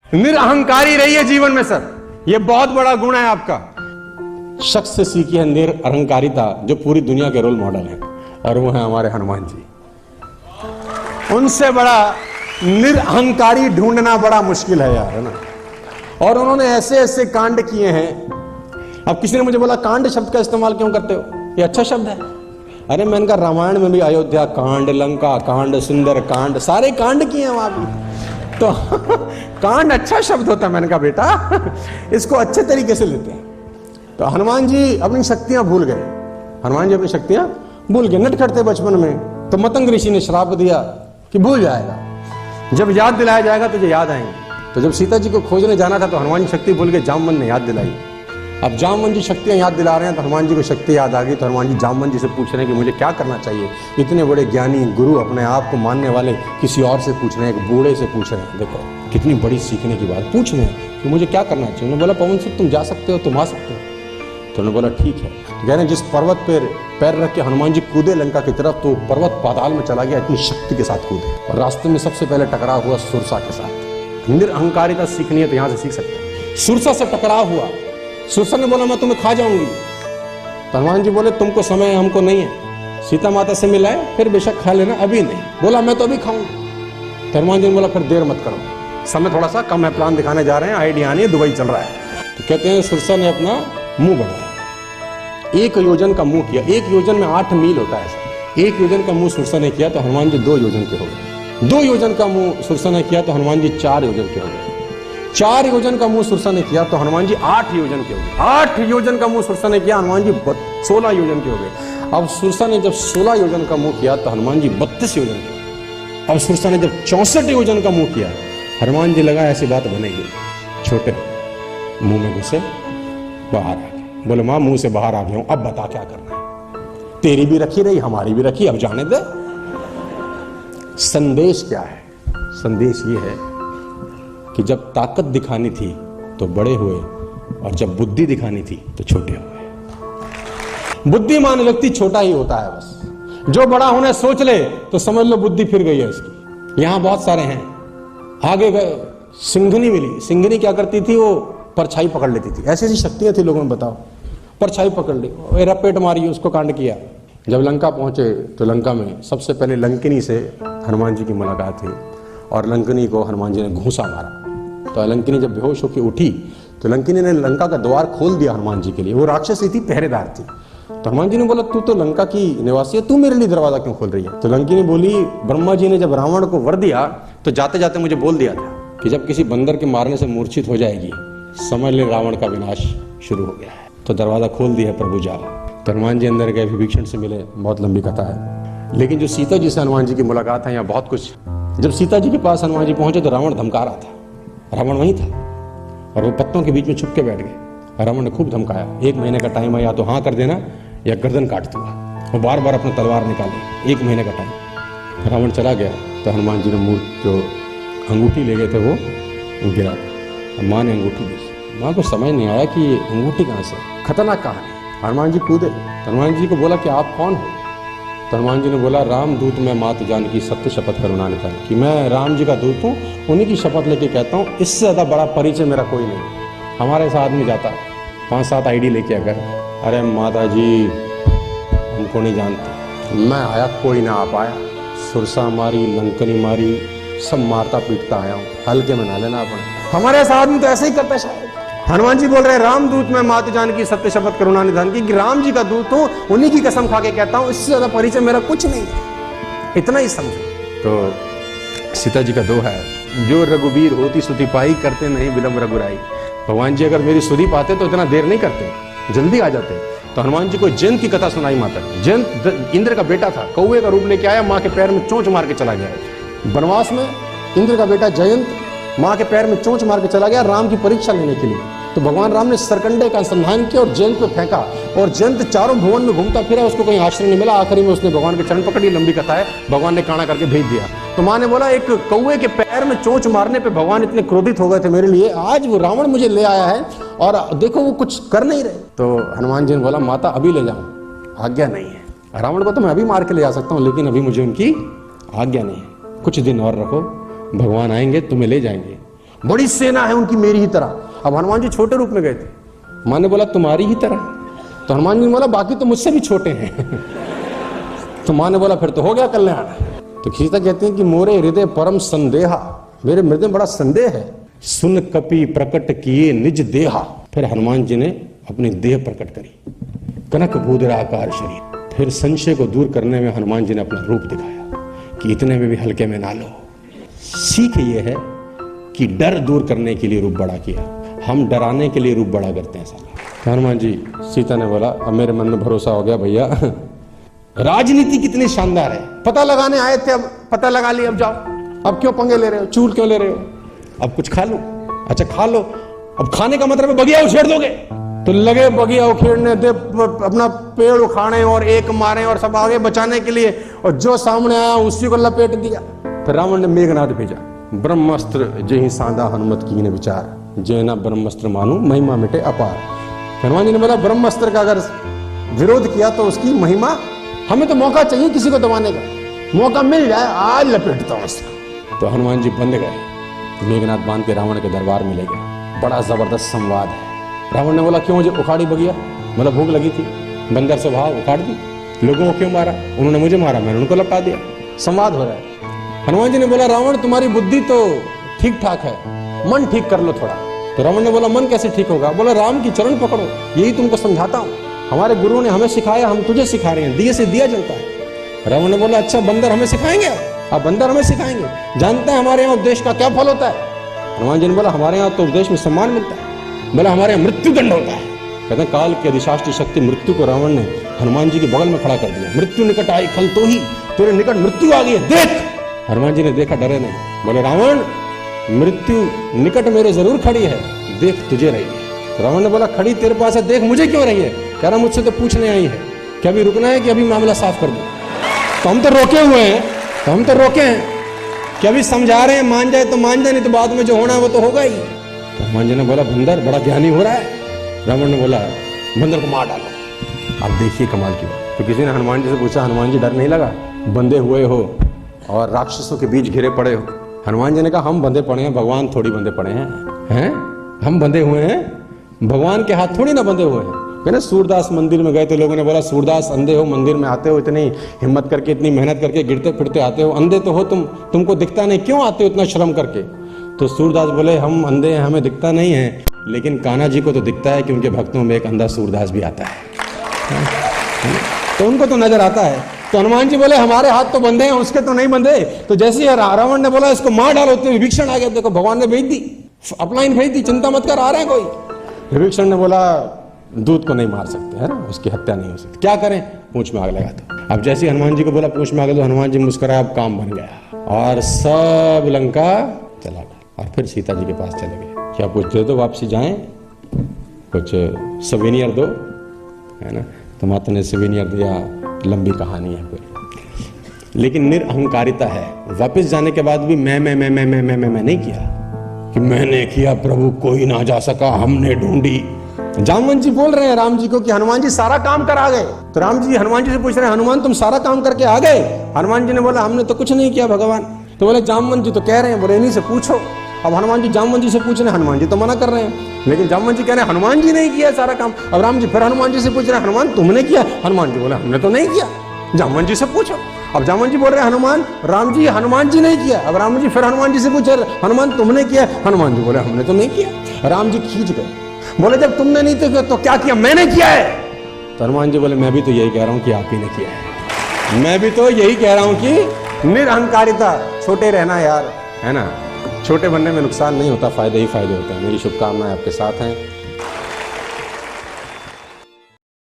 निरअहंकारी रहिए जीवन में सर, यह बहुत बड़ा गुण है आपका। शख्स से सीखी है निरअहंकारिता, जो पूरी दुनिया के रोल मॉडल हैं, और वो है हमारे हनुमान जी। उनसे बड़ा निरअहंकारी ढूंढना बड़ा मुश्किल है यार, है ना। और उन्होंने ऐसे ऐसे कांड किए हैं। अब किसी ने मुझे बोला कांड शब्द का इस्तेमाल क्यों करते हो, ये अच्छा शब्द है। अरे मैंने कहा रामायण में भी अयोध्या कांड, लंका कांड, सुंदर कांड, सारे कांड किए हैं वहां भी, तो कांड अच्छा शब्द होता है। मैंने कहा बेटा इसको अच्छे तरीके से लेते हैं। तो हनुमान जी अपनी शक्तियां भूल गए, हनुमान जी अपनी शक्तियां भूल गए, नटखट थे बचपन में। तो मतंग ऋषि ने श्राप दिया कि भूल जाएगा, जब याद दिलाया जाएगा तुझे याद आएंगे। तो जब सीता जी को खोजने जाना था तो हनुमान जी शक्ति भूल गए, जामवंत ने याद दिलाई। अब जामवंत जी शक्तियां याद दिला रहे हैं, तो हनुमान जी को शक्ति याद आ गई। तो हनुमान जी जामवंत जी से पूछ रहे हैं कि मुझे क्या करना चाहिए। इतने बड़े ज्ञानी गुरु, अपने आप को मानने वाले, किसी और से पूछ रहे हैं, एक बूढ़े से पूछ रहे हैं। देखो कितनी बड़ी सीखने की बात, पूछ रहे हैं कि मुझे क्या करना चाहिए। उन्होंने बोला पवन सिंह तुम जा सकते हो, तुम आ सकते हो। तो उन्होंने बोला ठीक है। तो कह रहे हैं जिस पर्वत पर पैर रख के हनुमान जी कूदे लंका की तरफ, तो पर्वत पाताल में चला गया, इतनी शक्ति के साथ कूदे। और रास्ते में सबसे पहले टकराव हुआ सुरसा के साथ। निरअहंकारिता सीखनी है तो यहां से सीख सकते हैं। सुरसा से टकराव हुआ, सुरसा ने बोला मैं तुम्हें खा जाऊंगी। तो हनुमान जी बोले तुमको समय है, हमको नहीं है। सीता माता से मिलाए, फिर बेशक खा लेना, अभी नहीं। बोला मैं तो अभी खाऊंगा। तो हनुमान जी ने बोला फिर देर मत करो, समय थोड़ा सा कम है, प्लान दिखाने जा रहे हैं, आइडिया नहीं है, दुबई चल रहा है। तो कहते हैं सुरसा ने अपना मुंह बढ़ाया, 1 योजन का मुंह किया। 1 योजन में 8 मील होता है सर। 1 योजन का मुंह सुरसा ने किया तो हनुमान जी 2 योजन के हो गए। 2 योजन का मुंह सुरसा ने किया तो हनुमान जी 4 योजन के हो गए। 4 योजन का मुंह सुरसा ने किया तो हनुमान जी 8 योजन के हो गए। 8 योजन का मुंह सुरसा ने किया, हनुमान जी 16 योजन के हो गए। अब सुरसा ने जब 16 योजन का मुंह किया तो हनुमान जी 32 योजन के। अब सुरसा ने जब 64 योजन का मुंह किया, हनुमान जी लगा ऐसी बात बनेगी, छोटे मुंह में घुसे, बाहर आ गए। बोले मां मुंह से बाहर आ गया हूं, अब बता क्या करना है। तेरी भी रखी रही, हमारी भी रखी, अब जाने दे। संदेश क्या है? संदेश ये है कि जब ताकत दिखानी थी तो बड़े हुए, और जब बुद्धि दिखानी थी तो छोटे हुए। बुद्धिमान व्यक्ति छोटा ही होता है बस। जो बड़ा होने सोच ले तो समझ लो बुद्धि फिर गई है इसकी। यहां बहुत सारे हैं, आगे गए, सिंघनी मिली। सिंघनी क्या करती थी, वो परछाई पकड़ लेती थी। ऐसी ऐसी शक्तियां थी लोगों में, बताओ। परछाई पकड़ ली, रपेट मारी, उसको कांड किया। जब लंका पहुंचे तो लंका में सबसे पहले लंकिनी से हनुमान जी की मुलाकात हुई, और लंकिनी को हनुमान जी ने घूंसा मारा। तो लंकिनी जब बेहोश होकर उठी तो लंकिनी ने लंका का द्वार खोल दिया हनुमान जी के लिए। वो राक्षसी थी, पहरेदार थी। तो हनुमान जी ने बोला तू तो लंका की निवासी है, तू मेरे लिए दरवाजा क्यों खोल रही है। तो लंकिनी बोली ब्रह्मा जी ने जब रावण को वर दिया तो जाते जाते मुझे बोल दिया था कि जब किसी बंदर के मारने से मूर्छित हो जाएगी, समझ ले रावण का विनाश शुरू हो गया है। तो दरवाजा खोल दिया, प्रभु जाओ। तो हनुमान जी अंदर गए, विभीषण से मिले, बहुत लंबी कथा है। लेकिन जो सीता जी से हनुमान जी की मुलाकात है, यहाँ बहुत कुछ। जब सीता जी के पास हनुमान जी पहुंचे तो रावण धमका रहा था। रावण वहीं था और वो पत्तों के बीच में छुप के बैठ गए। रावण ने खूब धमकाया, 1 महीने का टाइम है, या तो हाँ कर देना या गर्दन काट दूंगा। वो बार बार अपना तलवार निकाले, 1 महीने का टाइम। रावण चला गया तो हनुमान जी ने मुंह जो अंगूठी ले गए थे वो गिरा। माँ ने अंगूठी दी, माँ को समझ नहीं आया कि ये अंगूठी कहाँ से, खतरनाक कहानी। हनुमान जी कूदे, हनुमान जी को बोला कि आप कौन हो। तो हनुमान जी ने बोला राम दूत मैं मात जानकी सत्य शपथ करुणा निधान, कि मैं राम जी का दूत हूँ, उन्हीं की शपथ लेके कहता हूँ, इससे ज़्यादा बड़ा परिचय मेरा कोई नहीं। हमारे साथ में जाता 5-7 आईडी लेके अगर, अरे माता जी हमको नहीं जानते, मैं आया, कोई ना आ पाया। सुरसा मारी, लंकनी मारी, सब मारता पीटता आया हूँ, हल्के में ना लेना अपने। हमारे साथ में तो ऐसे ही करता शायद। हनुमान जी बोल रहे राम दूत मैं मात जानकी सत्य शपथ करुणा निधान की, कि राम जी का दूत हूँ, उन्हीं की कसम खा के कहता हूँ, इससे ज्यादा परिचय मेरा कुछ नहीं है, इतना ही समझो। तो सीता जी का दोहा है, जो रघुवीर होती सुधि पाई, करते नहीं विलम्ब रघुराई। भगवान जी अगर मेरी सुधि पाते तो इतना देर नहीं करते, जल्दी आ जाते। तो हनुमान जी को जयंत की कथा सुनाई माता। जयंत इंद्र का बेटा था, कौवे का रूप लेके आया, माँ के पैर में चोंच मार के चला गया। वनवास में इंद्र का बेटा जयंत माँ के पैर में चोंच मार के चला गया राम की परीक्षा लेने के लिए। तो भगवान राम ने सरकंडे का अनुसंधान किया और जयंत पे फेंका, और जयंत चारों भुवन में घूमता फिरा, उसको कहीं आश्रय नहीं मिला। आखिरी में उसने भगवान के चरण पकड़ी, लंबी कथा है, भगवान ने काना करके भेज दिया। तो माँ ने बोला एक कौवे के पैर में चोंच मारने पे भगवान इतने क्रोधित हो गए थे मेरे लिए, आज वो रावण मुझे ले आया है और देखो वो कुछ कर नहीं रहे। तो हनुमान जी ने बोला माता अभी ले जाऊं, आज्ञा नहीं है। रावण को तो मैं अभी मार के ले जा सकता हूँ, लेकिन अभी मुझे उनकी आज्ञा नहीं है, कुछ दिन और रखो, भगवान आएंगे तुम्हें ले जाएंगे। बड़ी सेना है उनकी मेरी ही तरह। अब हनुमान जी छोटे रूप में गए थे, मां ने बोला तुम्हारी ही तरह, तो हनुमान जी ने बोला बाकी तो मुझसे भी छोटे हैं। तो मां ने बोला फिर तो हो गया कल्याण। तो सीता कहती है कि मोरे हृदय परम संदेहा, मेरे हृदय में बड़ा संदेह है। सुन कपि प्रकट किए निज देहा, फिर हनुमान जी ने अपनी देह प्रकट करी, कनक भूधराकार शरीर। फिर संशय को दूर करने में हनुमान जी ने अपना रूप दिखाया कि इतने में भी हल्के में ना लो। सीख ये है कि डर दूर करने के लिए रूप बड़ा किया, हम डराने के लिए रूप बड़ा करते हैं साला। तो हनुमान जी, सीता ने बोला अब मेरे मन में भरोसा हो गया भैया, राजनीति कितनी शानदार है, पता लगाने आए थे, अब पता लगा लिया, अब जाओ, अब क्यों पंगे ले रहे हो, चूर क्यों ले रहे हो, अब कुछ खा लो। अच्छा खा लो, अब खाने का मतलब बगिया उछेड़ दोगे, तो लगे बगिया उखेड़ने दे, अपना पेड़ उखाड़े और एक मारे और सब आगे बचाने के लिए, और जो सामने आया उसी को लपेट दिया। फिर रावण ने मेघनाद भेजा, ब्रह्मास्त्र जेहि साधा हनुमत कीन विचार, जेना ब्रह्मास्त्र मानू महिमा मिटे अपार। हनुमान जी ने बोला ब्रह्मास्त्र का अगर विरोध किया तो उसकी महिमा, हमें तो मौका चाहिए किसी को दबाने का, मौका मिल जाए आज लपेटता हूं इसको। तो हनुमान जी बंद गए, मेघनाद बांध के रावण के दरबार में ले गए। बड़ा जबरदस्त संवाद है। रावण ने बोला क्यों मुझे उखाड़ी बगिया, मतलब भूख लगी थी, बंदर स्वभाव उखाड़ दी। लोगों को क्यों मारा, उन्होंने मुझे मारा, मैंने उनको लपटा दिया। संवाद हो रहा है। हनुमान जी ने बोला रावण तुम्हारी बुद्धि तो ठीक ठाक है, मन ठीक कर लो थोड़ा। तो रावण ने बोला मन कैसे ठीक होगा, बोला राम की चरण पकड़ो, यही तुमको समझाता हूँ, हमारे गुरुओं ने हमें सिखाया, हम तुझे सिखा रहे हैं, दिए से दिया जलता है। रावण ने बोला अच्छा बंदर हमें सिखाएंगे, अब बंदर हमें सिखाएंगे, जानते हैं हमारे यहाँ उपदेश का क्या फल होता है। हनुमान जी ने बोला हमारे यहाँ तो उपदेश में सम्मान मिलता है, बोला हमारे यहाँ मृत्यु दंड होता है। कहते हैं काल की अधिशास्त्री शक्ति मृत्यु को रावण ने हनुमान जी के बगल में खड़ा कर दिया। मृत्यु निकट आई खल तो ही, तेरे निकट मृत्यु आ गई, देख। हनुमान जी ने देखा, डरे नहीं, बोले रावण मृत्यु निकट मेरे जरूर खड़ी है, देख तुझे रही है। रावण ने बोला खड़ी तेरे पास है, देख मुझे क्यों रही है। कह रहा मुझसे तो पूछने आई है कि अभी रुकना है कि अभी मामला साफ कर दो। तो हम तो रोके हुए हैं, तो हम तो रोके हैं कि अभी समझा रहे हैं, मान जाए तो मान जाए, नहीं तो बाद में जो होना है वो तो होगा ही। तो हनुमान जी ने बोला बंदर बड़ा ज्ञानी हो रहा है। रावण ने बोला बंदर को मार डालो। अब देखिए कमाल की बात। तो किसी ने हनुमान जी से पूछा हनुमान जी डर नहीं लगा, बंधे हुए हो और राक्षसों के बीच घिरे पड़े हो। हनुमान जी ने कहा हम बंधे पड़े हैं, भगवान थोड़ी बंधे पड़े हैं, हम बंधे हुए हैं, भगवान के हाथ थोड़ी ना बंधे हुए हैं। ना सूरदास मंदिर में गए तो लोगों ने बोला सूरदास अंधे हो, मंदिर में आते हो, इतनी हिम्मत करके इतनी मेहनत करके गिरते फिरते आते हो, अंधे तो हो तुमको दिखता नहीं, क्यों आते हो इतना श्रम करके। तो सूरदास बोले हम अंधे हैं, हमें दिखता नहीं है, लेकिन कान्हा जी को तो दिखता है कि उनके भक्तों में एक अंधा सूरदास भी आता है, तो उनको तो नजर आता है। तो हनुमान जी बोले हमारे हाथ तो बंधे हैं, उसके तो नहीं बंधे। तो जैसे ही रावण ने बोला इसको मार डालो, तो विभीषण आ गया, देखो भगवान ने भेज दी, अपलाइन भेज दी, चिंता मत कर, आ रहे हैं कोई। विभीषण ने बोला दूध को नहीं मार सकते, है ना, उसकी हत्या नहीं हो सकती, क्या करें, पूंछ में आग लगा दो। अब जैसे हनुमान जी को बोला पूंछ में आग, तो हनुमान जी मुस्कुराया, अब काम बन गया और सब लंका चला गया। और फिर सीता जी के पास चले गए, क्या कुछ दे दो वापसी जाएं, कुछ सवेनियर दो, है ना। तो माता ने सवेनियर दिया, लंबी कहानी है फिर। लेकिन निरअहंकारिता है, वापस जाने के बाद भी मैं नहीं किया कि मैंने किया प्रभु कोई ना जा सका, हमने ढूंढी। जामवंत जी बोल रहे हैं राम जी को कि हनुमान जी सारा काम करा गए। तो राम जी हनुमान जी से पूछ रहे हैं हनुमान तुम सारा काम करके आ गए। हनुमान जी ने बोला हमने तो कुछ नहीं किया भगवान। तो बोले जामवंत जी तो कह रहे हैं, बोले इन्हीं से पूछो। अब हनुमान जी जामवंत जी से पूछ रहे हैं, हनुमान जी तो मना कर रहे हैं, लेकिन जामवंत जी कह रहे हैं हनुमान जी नहीं किया सारा काम। अब राम जी फिर हनुमान जी से पूछ रहे हैं हनुमान तुमने किया। हनुमान जी बोले हमने तो नहीं किया, जामवंत जी से पूछो। अब जामवंत जी बोल रहे हैं हनुमान राम जी हनुमान जी नहीं किया। अब राम जी फिर हनुमान जी से पूछे हनुमान तुमने किया। हनुमान जी बोले हमने तो नहीं किया। राम जी खींच गए, बोले जब तुमने नहीं तो क्या किया, मैंने किया है। तो हनुमान जी बोले मैं भी तो यही कह रहा हूं कि आप ही ने किया है, मैं भी तो यही कह रहा हूं कि निरअहंकारिता, छोटे रहना यार, है ना, छोटे बनने में नुकसान नहीं होता, फायदे ही फायदे होते हैं। मेरी शुभकामनाएं आपके साथ हैं।